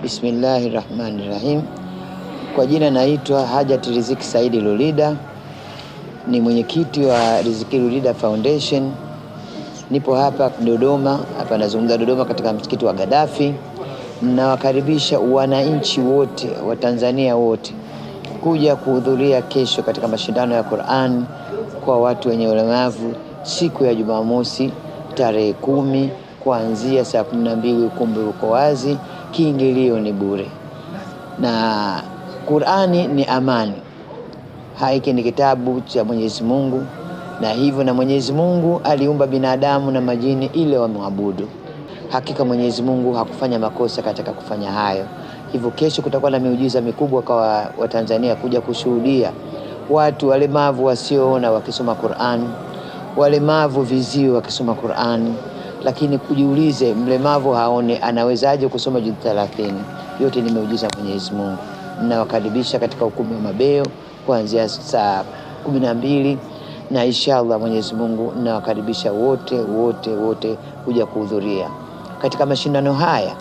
Bismillahirrahmanirrahim. Kwa jina naitwa Hajat Riziki Saidi Lulida, ni mwenyekiti wa Riziki Lulida Foundation. Nipo hapa Dodoma, hapa nazungumza Dodoma katika msikiti wa Gaddafi. Nawakaribisha wananchi wote wa Tanzania wote kuja kuhudhuria kesho katika mashindano ya Qur'an kwa watu wenye ulemavu siku ya Jumamosi tarehe 10 kuanzia saa 12. Ukumbi uko wazi, kiingilio ni bure. Na Qur'ani ni amani. Hiki ni kitabu cha Mwenyezi Mungu, na hivyo na Mwenyezi Mungu aliumba binadamu na majini ili wamwabudu. Hakika Mwenyezi Mungu hakufanya makosa katika kufanya hayo. Hivyo kesho kutakuwa na miujiza mikubwa kwa Watanzania kuja kushuhudia watu walemavu wasioona wakisoma Qur'an, walemavu viziwi wakisoma Qur'an. Lakini kujiulize, mlemavu haone anawezaje kusoma juzuu 30? Yote ni miujiza Mwenyezi Mungu. Ninawakaribisha katika ukumbi wa Mabeo kuanzia saa 12, na inshallah Mwenyezi Mungu ninawakaribisha wote kuja kuhudhuria katika mashindano haya.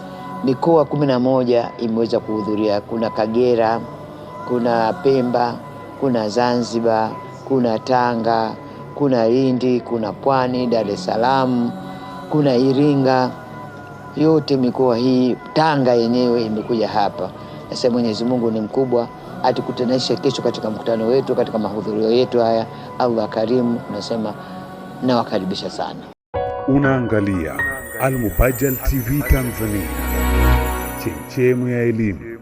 Mikoa 11 imeweza kuhudhuria. Kuna Kagera, kuna Pemba, kuna Zanzibar, kuna Tanga, kuna Lindi, kuna Pwani, Dar es Salaam, kuna Iringa. Yote mikoa hii, Tanga yenyewe imekuja hapa. Sasa Mwenyezi Mungu ni mkubwa, atukutanishe kesho katika mkutano wetu, katika mahudhurio yetu haya. Allah karimu, nasema nawakaribisha sana. Unaangalia Al Mubajjal TV Tanzania, chemchemu ya elimu.